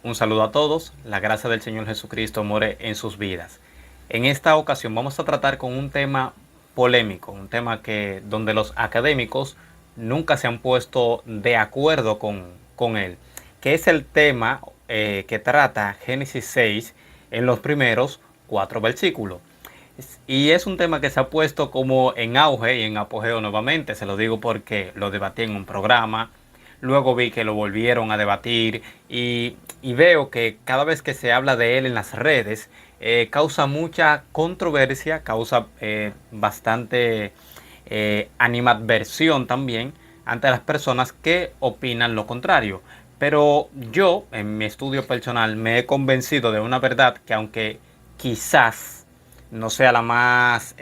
Un saludo a todos, la gracia del Señor Jesucristo more en sus vidas. En esta ocasión vamos a tratar con un tema polémico, un tema donde los académicos nunca se han puesto de acuerdo con él, que es el tema que trata Génesis 6 en los primeros 4 versículos. Y es un tema que se ha puesto como en auge y en apogeo nuevamente. Se lo digo porque lo debatí en un programa. Luego vi que lo volvieron a debatir y veo que cada vez que se habla de él en las redes causa mucha controversia, causa bastante animadversión también ante las personas que opinan lo contrario. Pero yo, en mi estudio personal, me he convencido de una verdad que aunque quizás no sea la más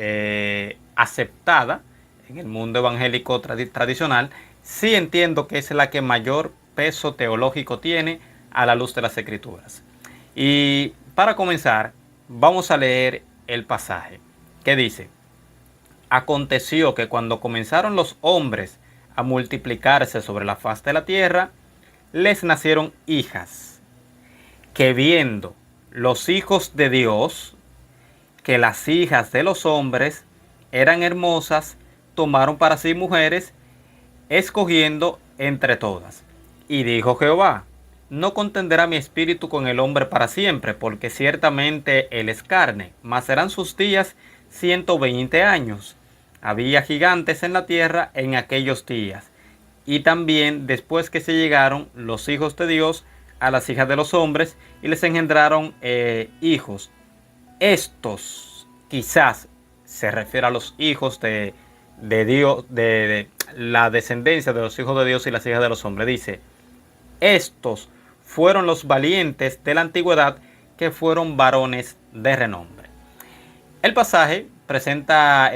aceptada en el mundo evangélico tradicional, sí entiendo que es la que mayor peso teológico tiene a la luz de las Escrituras. Y para comenzar, vamos a leer el pasaje que dice: Aconteció que cuando comenzaron los hombres a multiplicarse sobre la faz de la tierra, les nacieron hijas, que viendo los hijos de Dios, que las hijas de los hombres eran hermosas, tomaron para sí mujeres, escogiendo entre todas. Y dijo Jehová: no contenderá mi espíritu con el hombre para siempre, porque ciertamente él es carne, mas serán sus días 120 años. Había gigantes en la tierra en aquellos días. Y también después que se llegaron los hijos de Dios a las hijas de los hombres y les engendraron hijos. Estos quizás se refiere a los hijos de Dios, de la descendencia de los hijos de Dios y las hijas de los hombres. Dice: estos fueron los valientes de la antigüedad, que fueron varones de renombre. El pasaje presenta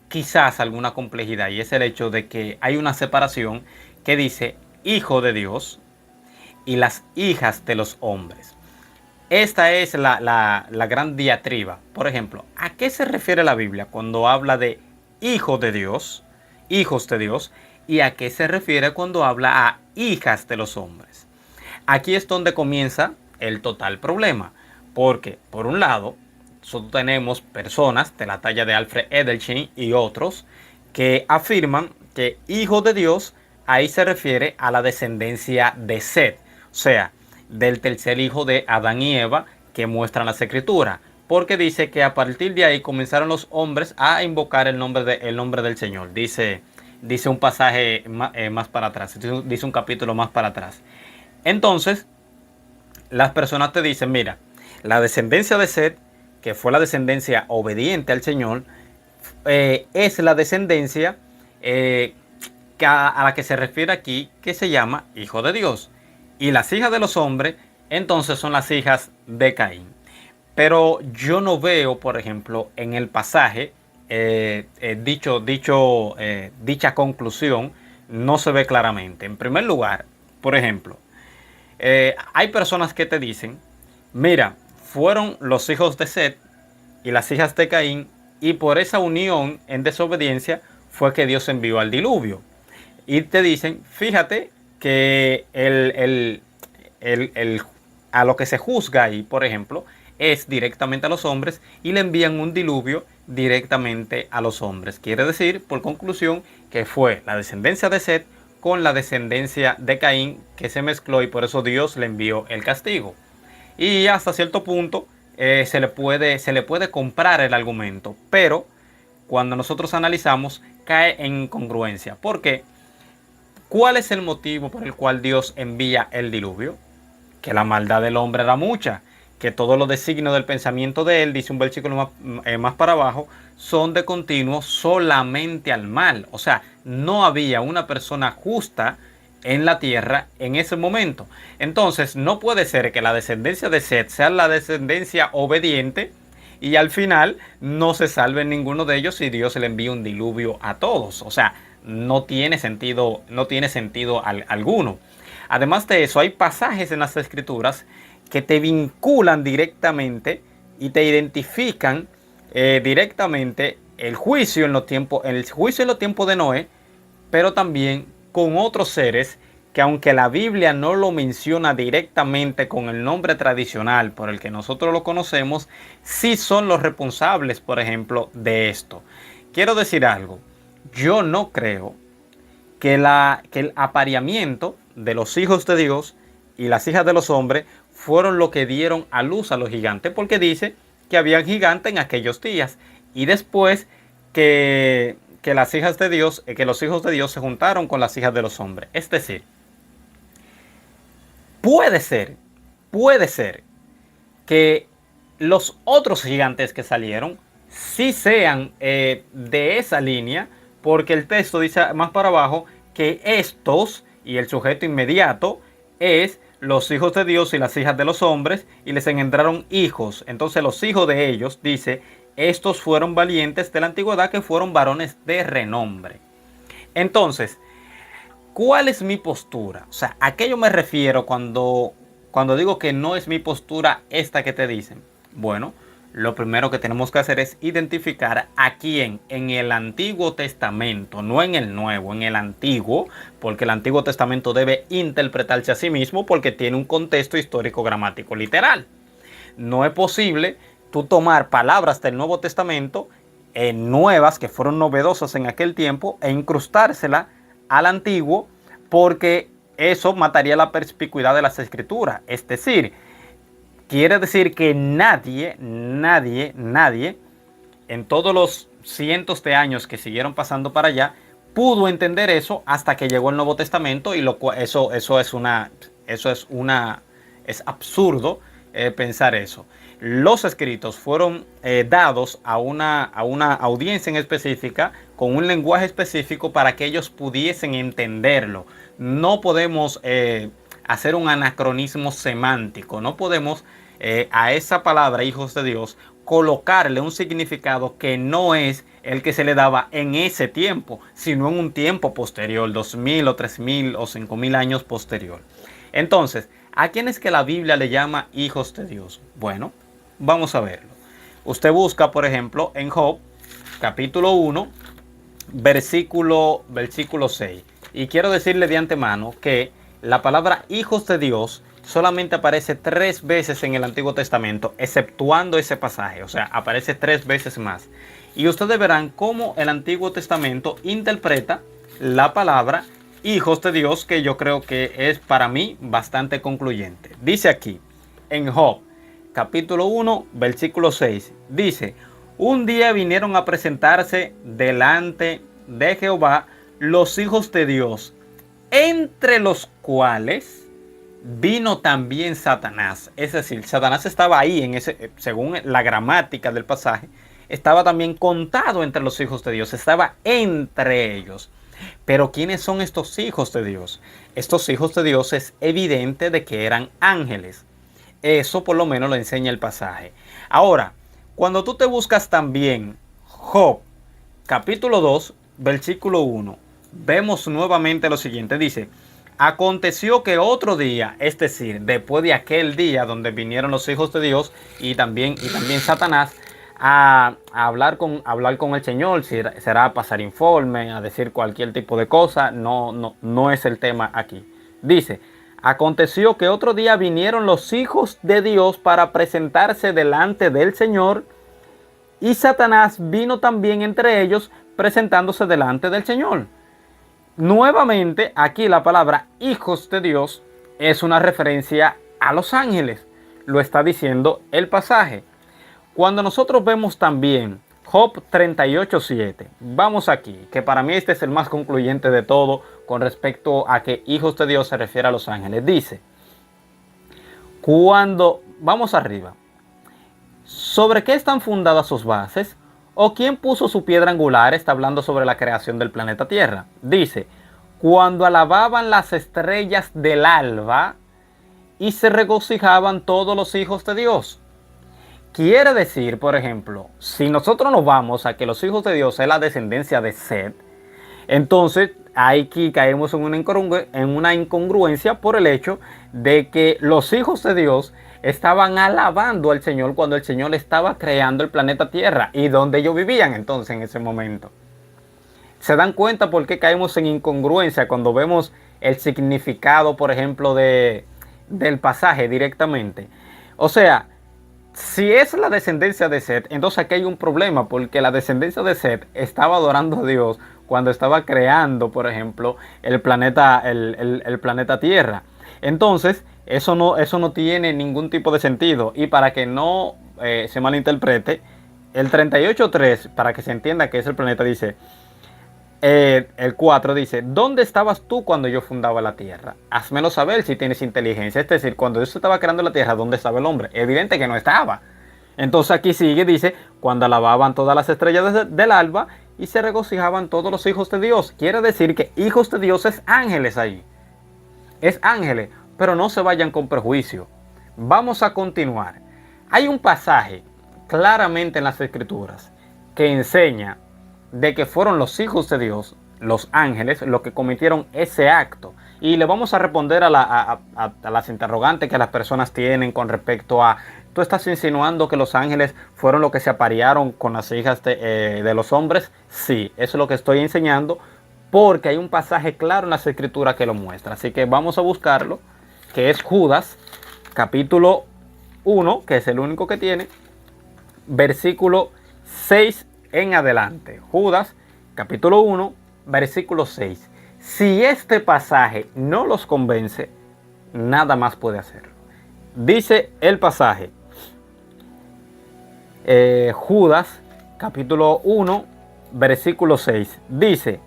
quizás alguna complejidad, y es el hecho de que hay una separación que dice hijo de Dios y las hijas de los hombres. Esta es la gran diatriba. Por ejemplo, ¿a qué se refiere la Biblia cuando habla de hijo de Dios, hijos de Dios, y a qué se refiere cuando habla a hijas de los hombres? Aquí es donde comienza el total problema, porque por un lado nosotros tenemos personas de la talla de Alfred Edelstein y otros que afirman que hijo de Dios ahí se refiere a la descendencia de Set, o sea, del tercer hijo de Adán y Eva que muestran las escrituras, porque dice que a partir de ahí comenzaron los hombres a invocar el nombre del Señor. Dice un pasaje más para atrás, dice un capítulo más para atrás. Entonces, las personas te dicen: mira, la descendencia de Set, que fue la descendencia obediente al Señor, es la descendencia a la que se refiere aquí, que se llama hijo de Dios. Y las hijas de los hombres, entonces, son las hijas de Caín. Pero yo no veo, por ejemplo, en el pasaje, dicha conclusión no se ve claramente. En primer lugar, por ejemplo, hay personas que te dicen: mira, fueron los hijos de Set y las hijas de Caín, y por esa unión en desobediencia fue que Dios envió al diluvio. Y te dicen: fíjate que a lo que se juzga ahí, por ejemplo, es directamente a los hombres, y le envían un diluvio directamente a los hombres. Quiere decir, por conclusión, que fue la descendencia de Set con la descendencia de Caín que se mezcló, y por eso Dios le envió el castigo. Y hasta cierto punto se le puede comprar el argumento, pero cuando nosotros analizamos cae en incongruencia. ¿Por qué? ¿Cuál es el motivo por el cual Dios envía el diluvio? Que la maldad del hombre era mucha, que todos los designios del pensamiento de él, dice un versículo más para abajo, son de continuo solamente al mal. O sea, no había una persona justa en la tierra en ese momento. Entonces, no puede ser que la descendencia de Set sea la descendencia obediente y al final no se salve ninguno de ellos y Dios le envía un diluvio a todos. O sea, no tiene sentido alguno. Además de eso, hay pasajes en las Escrituras que te vinculan directamente y te identifican directamente el juicio en los tiempos de Noé, pero también con otros seres que aunque la Biblia no lo menciona directamente con el nombre tradicional por el que nosotros lo conocemos, sí son los responsables, por ejemplo, de esto. Quiero decir algo, yo no creo que el apareamiento de los hijos de Dios y las hijas de los hombres fueron lo que dieron a luz a los gigantes, porque dice que había gigantes en aquellos días y después que las hijas de Dios, que los hijos de Dios se juntaron con las hijas de los hombres. Es decir, puede ser que los otros gigantes que salieron sí sean de esa línea, porque el texto dice más para abajo que estos, y el sujeto inmediato es los hijos de Dios y las hijas de los hombres, y les engendraron hijos. Entonces los hijos de ellos, dice, estos fueron valientes de la antigüedad, que fueron varones de renombre. Entonces, ¿cuál es mi postura? O sea, ¿a qué yo me refiero cuando digo que no es mi postura esta que te dicen? Bueno, lo primero que tenemos que hacer es identificar a quién en el Antiguo Testamento, no en el Nuevo, en el Antiguo, porque el Antiguo Testamento debe interpretarse a sí mismo porque tiene un contexto histórico gramático literal. No es posible tú tomar palabras del Nuevo Testamento nuevas, que fueron novedosas en aquel tiempo, e incrustárselas al Antiguo, porque eso mataría la perspicuidad de las Escrituras. Es decir, quiere decir que nadie, en todos los cientos de años que siguieron pasando para allá, pudo entender eso hasta que llegó el Nuevo Testamento, y eso es absurdo pensar eso. Los escritos fueron dados a una audiencia en específica, con un lenguaje específico para que ellos pudiesen entenderlo. No podemos hacer un anacronismo semántico. No podemos a esa palabra, hijos de Dios, colocarle un significado que no es el que se le daba en ese tiempo, sino en un tiempo posterior, 2000 o 3000 o 5000 años posterior. Entonces, ¿a quién es que la Biblia le llama hijos de Dios? Bueno, vamos a verlo. Usted busca, por ejemplo, en Job, capítulo 1, versículo 6. Y quiero decirle de antemano que la palabra hijos de Dios solamente aparece 3 veces en el Antiguo Testamento, exceptuando ese pasaje. O sea, aparece 3 veces más. Y ustedes verán cómo el Antiguo Testamento interpreta la palabra hijos de Dios, que yo creo que es para mí bastante concluyente. Dice aquí, en Job, capítulo 1, versículo 6, dice: un día vinieron a presentarse delante de Jehová los hijos de Dios, entre los cuales vino también Satanás. Es decir, Satanás estaba ahí, según la gramática del pasaje, estaba también contado entre los hijos de Dios, estaba entre ellos. Pero ¿quiénes son estos hijos de Dios? Estos hijos de Dios es evidente de que eran ángeles. Eso por lo menos lo enseña el pasaje. Ahora, cuando tú te buscas también Job, capítulo 2, versículo 1, vemos nuevamente lo siguiente. Dice: aconteció que otro día, es decir, después de aquel día donde vinieron los hijos de Dios y también Satanás a hablar con el Señor, será a pasar informe, a decir cualquier tipo de cosa, no es el tema aquí. Dice: aconteció que otro día vinieron los hijos de Dios para presentarse delante del Señor, y Satanás vino también entre ellos, presentándose delante del Señor. Nuevamente, aquí la palabra hijos de Dios es una referencia a los ángeles. Lo está diciendo el pasaje. Cuando nosotros vemos también Job 38:7, vamos aquí, que para mí este es el más concluyente de todo con respecto a que hijos de Dios se refiere a los ángeles. Dice, vamos arriba, ¿sobre qué están fundadas sus bases? ¿O quién puso su piedra angular? Está hablando sobre la creación del planeta Tierra. Dice, cuando alababan las estrellas del alba y se regocijaban todos los hijos de Dios. Quiere decir, por ejemplo, si nosotros nos vamos a que los hijos de Dios es la descendencia de Set, entonces aquí caemos en una incongruencia por el hecho de que los hijos de Dios estaban alabando al Señor cuando el Señor estaba creando el planeta Tierra y donde ellos vivían entonces en ese momento. ¿Se dan cuenta por qué caemos en incongruencia cuando vemos el significado, por ejemplo, del pasaje directamente. O sea, si es la descendencia de Set, entonces aquí hay un problema, porque la descendencia de Set estaba adorando a Dios cuando estaba creando, por ejemplo, el planeta Tierra. Entonces, eso no tiene ningún tipo de sentido. Y para que no se malinterprete, el 38.3, para que se entienda que es el planeta, dice, el 4 dice, ¿dónde estabas tú cuando yo fundaba la tierra? Házmelo saber si tienes inteligencia. Es decir, cuando Dios estaba creando la tierra, ¿dónde estaba el hombre? Evidente que no estaba. Entonces aquí sigue, dice, cuando alababan todas las estrellas del alba y se regocijaban todos los hijos de Dios. Quiere decir que hijos de Dios es ángeles ahí. Es ángeles, pero no se vayan con prejuicio. Vamos a continuar. Hay un pasaje claramente en las Escrituras que enseña de que fueron los hijos de Dios, los ángeles, los que cometieron ese acto. Y le vamos a responder a las interrogantes que las personas tienen con respecto a, ¿tú estás insinuando que los ángeles fueron los que se aparearon con las hijas de los hombres? Sí, eso es lo que estoy enseñando, porque hay un pasaje claro en las Escrituras que lo muestra. Así que vamos a buscarlo, que es Judas, capítulo 1, que es el único que tiene, versículo 6 en adelante. Judas, capítulo 1, versículo 6. Si este pasaje no los convence, nada más puede hacerlo. Dice el pasaje, Judas, capítulo 1, versículo 6. Dice,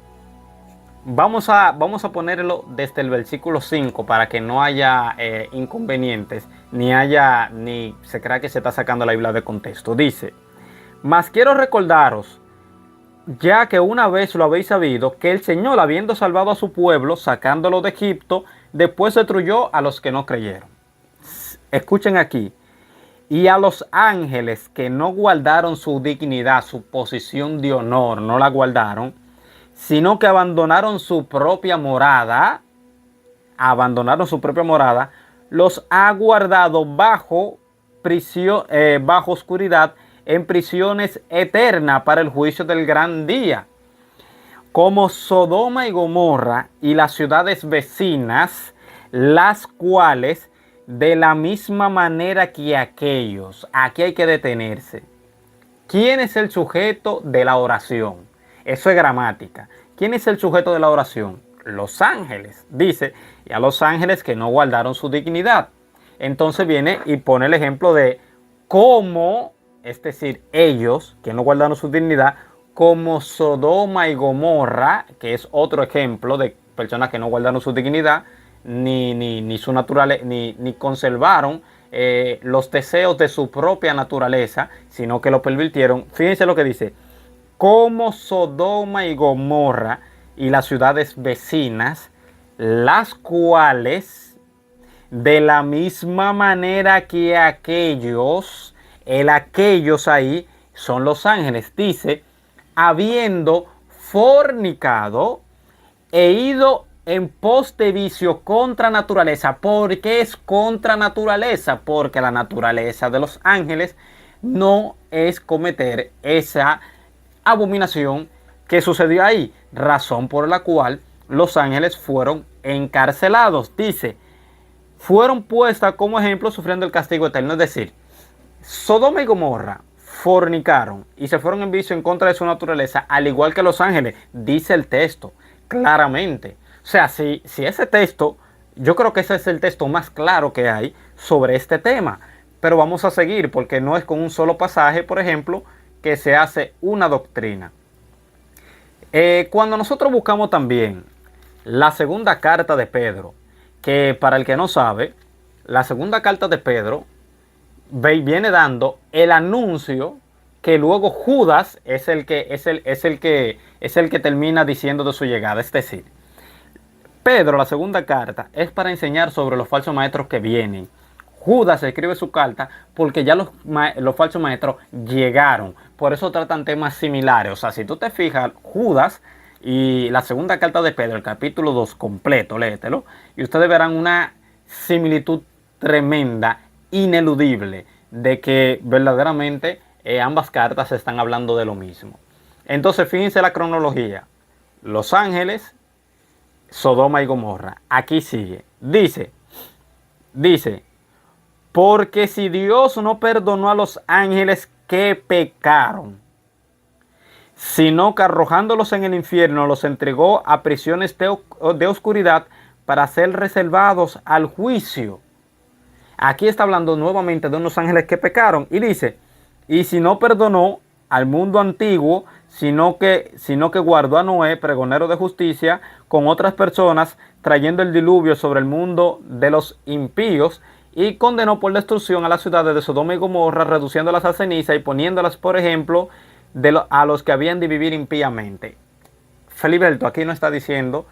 vamos a ponerlo desde el versículo 5 para que no haya inconvenientes, ni se crea que se está sacando la Biblia de contexto. Dice, mas quiero recordaros, ya que una vez lo habéis sabido, que el Señor, habiendo salvado a su pueblo, sacándolo de Egipto, después destruyó a los que no creyeron. Escuchen aquí. Y a los ángeles que no guardaron su dignidad, su posición de honor, no la guardaron, sino que abandonaron su propia morada, los ha guardado bajo prisión, bajo oscuridad, en prisiones eternas para el juicio del gran día. Como Sodoma y Gomorra y las ciudades vecinas, las cuales de la misma manera que aquellos, aquí hay que detenerse. ¿Quién es el sujeto de la oración? Eso es gramática. ¿Quién es el sujeto de la oración? Los ángeles. Dice, y a los ángeles que no guardaron su dignidad. Entonces viene y pone el ejemplo de cómo, es decir, ellos que no guardaron su dignidad, como Sodoma y Gomorra, que es otro ejemplo de personas que no guardaron su dignidad, ni su naturaleza, ni conservaron los deseos de su propia naturaleza, sino que lo pervirtieron. Fíjense lo que dice, como Sodoma y Gomorra y las ciudades vecinas, las cuales de la misma manera que aquellos, el aquellos ahí son los ángeles, dice, habiendo fornicado e ido en pos de vicio contra naturaleza. ¿Por qué es contra naturaleza? Porque la naturaleza de los ángeles no es cometer esa abominación que sucedió ahí, razón por la cual los ángeles fueron encarcelados. Dice, fueron puestas como ejemplo sufriendo el castigo eterno. Es decir, Sodoma y Gomorra fornicaron y se fueron en vicio en contra de su naturaleza, al igual que los ángeles, dice el texto claramente. O sea, si ese texto, yo creo que ese es el texto más claro que hay sobre este tema. Pero vamos a seguir, porque no es con un solo pasaje, por ejemplo, que se hace una doctrina. Cuando nosotros buscamos también la segunda carta de Pedro, que para el que no sabe, la segunda carta de Pedro viene dando el anuncio que luego Judas es el que termina diciendo de su llegada. Es decir, Pedro, la segunda carta, es para enseñar sobre los falsos maestros que vienen. Judas escribe su carta porque ya los falsos maestros llegaron. Por eso tratan temas similares. O sea, si tú te fijas, Judas y la segunda carta de Pedro, el capítulo 2 completo, léetelo, y ustedes verán una similitud tremenda, ineludible, de que verdaderamente ambas cartas están hablando de lo mismo. Entonces, fíjense la cronología. Los ángeles Sodoma y Gomorra. Aquí sigue. Dice, porque si Dios no perdonó a los ángeles que pecaron, sino que arrojándolos en el infierno los entregó a prisiones de oscuridad para ser reservados al juicio. Aquí está hablando nuevamente de unos ángeles que pecaron y dice, y si no perdonó al mundo antiguo, sino que guardó a Noé, pregonero de justicia, con otras personas, trayendo el diluvio sobre el mundo de los impíos, y condenó por destrucción a las ciudades de Sodoma y Gomorra, reduciéndolas a ceniza y poniéndolas, por ejemplo, a los que habían de vivir impíamente. Feliberto aquí no está diciendo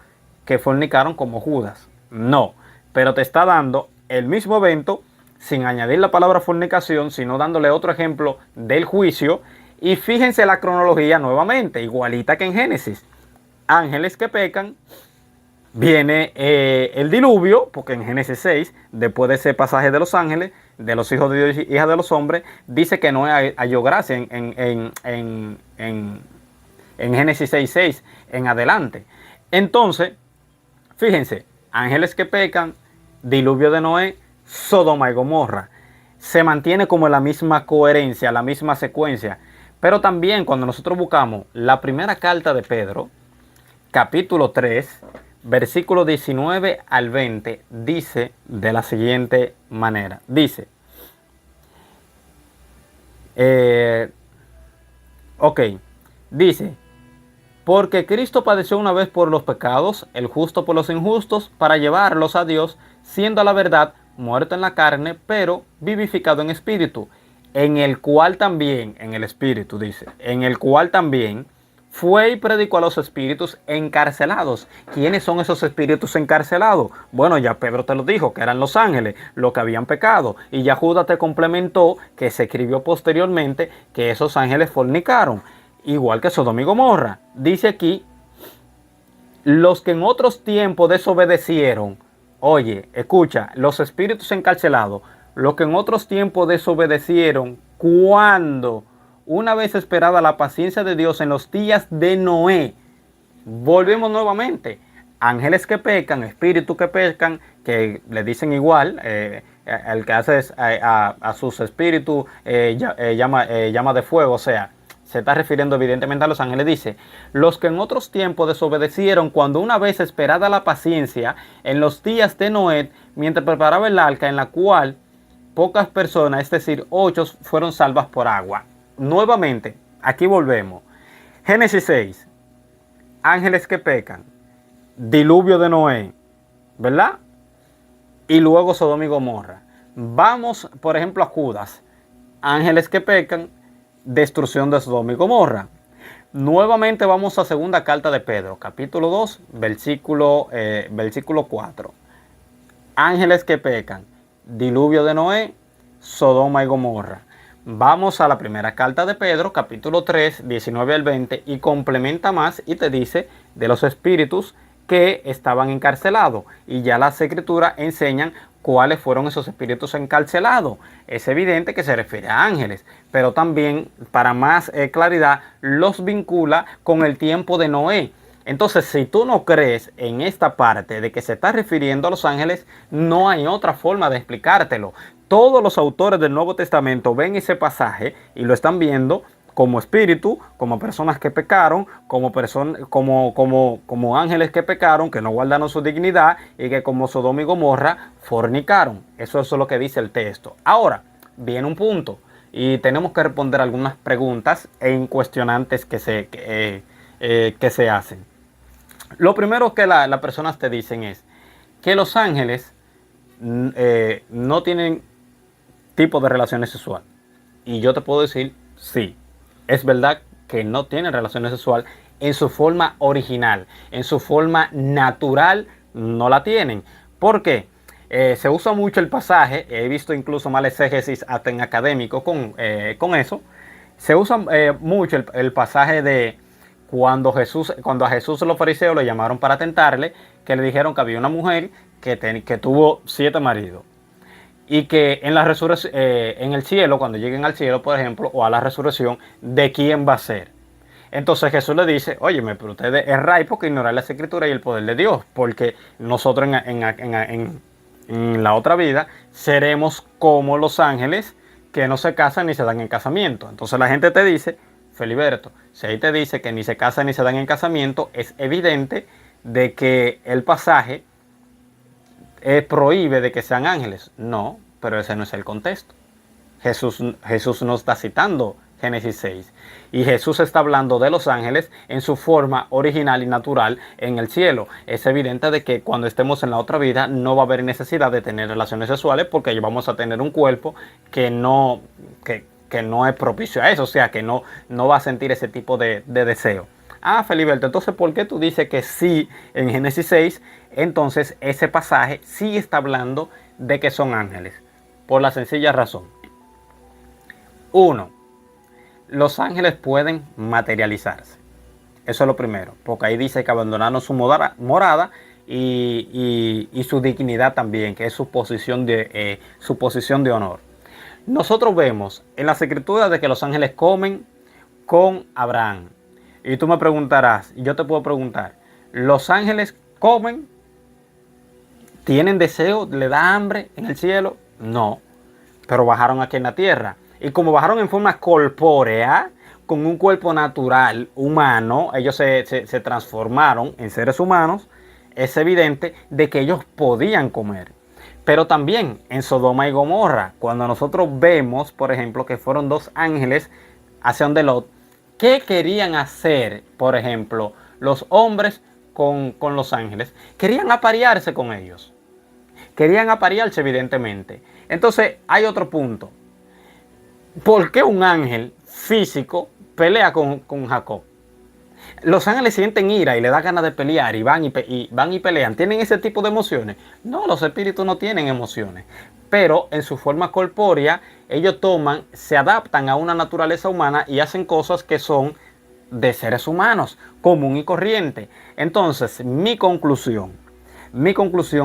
que fornicaron como Judas, no, pero te está dando el mismo evento sin añadir la palabra fornicación, sino dándole otro ejemplo del juicio. Y fíjense la cronología nuevamente, igualita que en Génesis. Ángeles que pecan, viene el diluvio, porque en Génesis 6, después de ese pasaje de los ángeles, de los hijos de Dios y hijas de los hombres, dice que Noé halló gracia en Génesis 6 en adelante. Entonces, fíjense, ángeles que pecan, diluvio de Noé, Sodoma y Gomorra. Se mantiene como la misma coherencia, la misma secuencia. Pero también cuando nosotros buscamos la primera carta de Pedro, capítulo 3, versículo 19 al 20, dice de la siguiente manera. Dice, dice, porque Cristo padeció una vez por los pecados, el justo por los injustos, para llevarlos a Dios, siendo a la verdad muerto en la carne, pero vivificado en espíritu, en el cual también, en el espíritu dice, en el cual también fue y predicó a los espíritus encarcelados. ¿Quiénes son esos espíritus encarcelados? Bueno, ya Pedro te lo dijo, que eran los ángeles, los que habían pecado. Y ya Judas te complementó, que se escribió posteriormente, que esos ángeles fornicaron, igual que Sodoma y Gomorra. Dice aquí, los que en otros tiempos desobedecieron. Oye, escucha, los espíritus encarcelados, los que en otros tiempos desobedecieron, cuando una vez esperada la paciencia de Dios en los días de Noé. Volvemos nuevamente. Ángeles que pecan, espíritus que pecan, que le dicen igual, el que hace a sus espíritus llama de fuego, o sea, se está refiriendo evidentemente a los ángeles. Dice, los que en otros tiempos desobedecieron cuando una vez esperada la paciencia en los días de Noé, mientras preparaba el arca en la cual pocas personas, es decir, 8, fueron salvas por agua. Nuevamente, aquí volvemos. Génesis 6, ángeles que pecan, diluvio de Noé, ¿verdad? Y luego Sodoma y Gomorra. Vamos, por ejemplo, a Judas, ángeles que pecan, destrucción de Sodoma y Gomorra. Nuevamente vamos a segunda carta de Pedro, capítulo 2, versículo 4. Ángeles que pecan, diluvio de Noé, Sodoma y Gomorra. Vamos a la primera carta de Pedro, capítulo 3, 19 al 20, y complementa más y te dice de los espíritus que estaban encarcelados. Y ya las escrituras enseñan cuáles fueron esos espíritus encarcelados. Es evidente que se refiere a ángeles, pero también, para más claridad, los vincula con el tiempo de Noé. Entonces, si tú no crees en esta parte de que se está refiriendo a los ángeles, no hay otra forma de explicártelo. Todos los autores del Nuevo Testamento ven ese pasaje y lo están viendo como espíritu, como personas que pecaron, como ángeles que pecaron, que no guardaron su dignidad, y que como Sodoma y Gomorra fornicaron. Eso es lo que dice el texto. Ahora, viene un punto y tenemos que responder algunas preguntas e cuestionantes que se hacen. Lo primero que las personas te dicen es que los ángeles no tienen tipo de relaciones sexuales. Y yo te puedo decir, sí, es verdad que no tienen relaciones sexuales en su forma original, en su forma natural no la tienen. ¿Por qué? Se usa mucho el pasaje, he visto incluso mal exégesis hasta en académico con eso. Se usa mucho el pasaje de cuando a Jesús los fariseos lo llamaron para tentarle, que le dijeron que había una mujer que tuvo 7 maridos. Y que en la resurrección, en el cielo, cuando lleguen al cielo, por ejemplo, o a la resurrección, ¿de quién va a ser? Entonces Jesús le dice, óyeme, pero ustedes erráis porque ignoran las escrituras y el poder de Dios, porque nosotros en la otra vida seremos como los ángeles que no se casan ni se dan en casamiento. Entonces la gente te dice, Feliberto, si ahí te dice que ni se casan ni se dan en casamiento, es evidente de que el pasaje prohíbe de que sean ángeles. No, pero ese no es el contexto. Jesús no está citando Génesis 6. Y Jesús está hablando de los ángeles en su forma original y natural en el cielo. Es evidente de que cuando estemos en la otra vida no va a haber necesidad de tener relaciones sexuales porque vamos a tener un cuerpo que no es propicio a eso. O sea, que no va a sentir ese tipo de deseo. Ah, Feliberto, entonces ¿por qué tú dices que sí en Génesis 6? Entonces ese pasaje sí está hablando de que son ángeles. Por la sencilla razón. Uno, los ángeles pueden materializarse. Eso es lo primero, porque ahí dice que abandonaron su morada y su dignidad también, que es su posición de honor. Nosotros vemos en las escrituras de que los ángeles comen con Abraham. Y tú me preguntarás, y yo te puedo preguntar, ¿los ángeles comen? ¿Tienen deseo? ¿Le da hambre en el cielo? No, pero bajaron aquí en la tierra. Y como bajaron en forma corpórea, con un cuerpo natural, humano, ellos se transformaron en seres humanos, es evidente de que ellos podían comer. Pero también en Sodoma y Gomorra, cuando nosotros vemos, por ejemplo, que fueron dos ángeles hacia donde Lot, ¿qué querían hacer, por ejemplo, los hombres con los ángeles? Querían aparearse con ellos. Querían aparearse, evidentemente. Entonces, hay otro punto. ¿Por qué un ángel físico pelea con Jacob? Los ángeles sienten ira y le da ganas de pelear y van y pelean. ¿Tienen ese tipo de emociones? No, los espíritus no tienen emociones. Pero en su forma corpórea, ellos se adaptan a una naturaleza humana y hacen cosas que son de seres humanos, común y corriente. Entonces, mi conclusión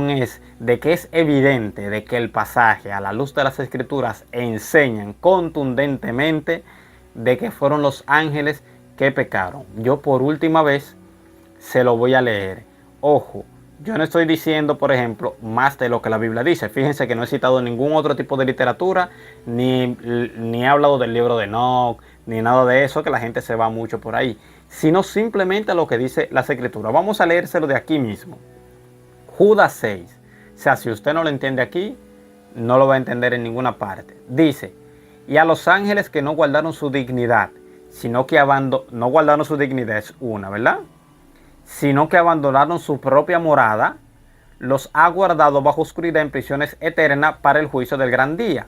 es de que es evidente de que el pasaje a la luz de las escrituras enseñan contundentemente de que fueron los ángeles que pecaron. Yo por última vez se lo voy a leer. Ojo, yo no estoy diciendo, por ejemplo, más de lo que la Biblia dice. Fíjense que no he citado ningún otro tipo de literatura, ni he hablado del libro de Enoch, ni nada de eso, que la gente se va mucho por ahí, sino simplemente lo que dice las escrituras. Vamos a leérselo de aquí mismo. Judas 6. O sea, si usted no lo entiende aquí, no lo va a entender en ninguna parte. Dice, y a los ángeles que no guardaron su dignidad, sino que no guardaron su dignidad, es una, ¿verdad? Sino que abandonaron su propia morada, los ha guardado bajo oscuridad en prisiones eternas para el juicio del gran día.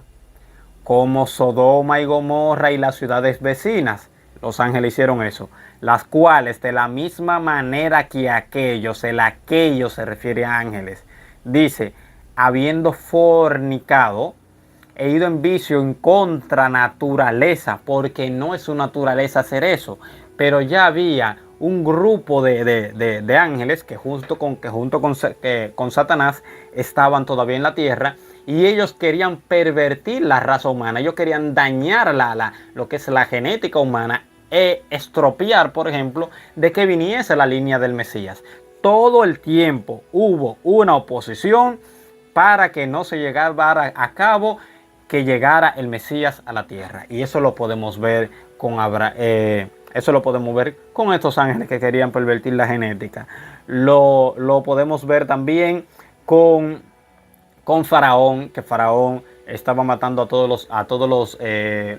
Como Sodoma y Gomorra y las ciudades vecinas, los ángeles hicieron eso, las cuales de la misma manera que aquellos, el aquellos se refiere a ángeles, dice, habiendo fornicado, he ido en vicio en contra naturaleza, porque no es su naturaleza hacer eso, pero ya había un grupo de ángeles que junto con Satanás estaban todavía en la tierra, y ellos querían pervertir la raza humana, ellos querían dañar lo que es la genética humana e estropear, por ejemplo, de que viniese la línea del Mesías. Todo el tiempo hubo una oposición para que no se llegara a cabo que llegara el Mesías a la tierra. Y eso lo podemos ver con eso lo podemos ver con estos ángeles que querían pervertir la genética. Lo podemos ver también con Faraón, que Faraón estaba matando a todos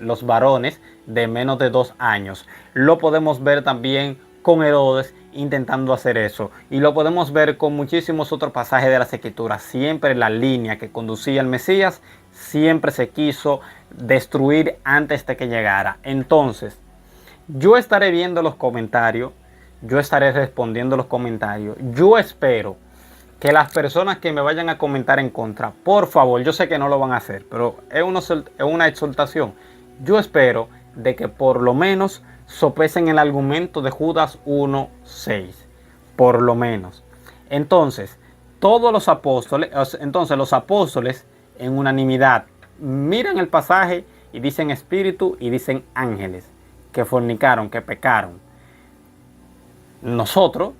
los varones de menos de 2 años. Lo podemos ver también con Herodes intentando hacer eso. Y lo podemos ver con muchísimos otros pasajes de las Escrituras. Siempre la línea que conducía al Mesías siempre se quiso destruir antes de que llegara. Entonces, yo estaré viendo los comentarios. Yo estaré respondiendo los comentarios. Yo espero que las personas que me vayan a comentar en contra, por favor, yo sé que no lo van a hacer, pero es una exhortación. Yo espero de que por lo menos sopesen el argumento de Judas 1:6, por lo menos. Entonces, los apóstoles en unanimidad miran el pasaje y dicen espíritu y dicen ángeles que fornicaron, que pecaron. nosotros,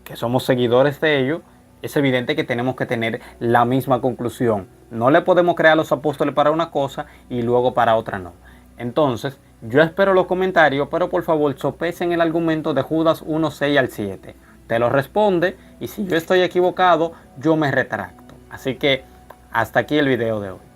que somos seguidores de ellos, es evidente que tenemos que tener la misma conclusión. No le podemos creer a los apóstoles para una cosa y luego para otra no. Entonces, yo espero los comentarios, pero por favor sopesen el argumento de Judas 1, 6 al 7. Te lo responde y si yo estoy equivocado, yo me retracto. Así que hasta aquí el video de hoy.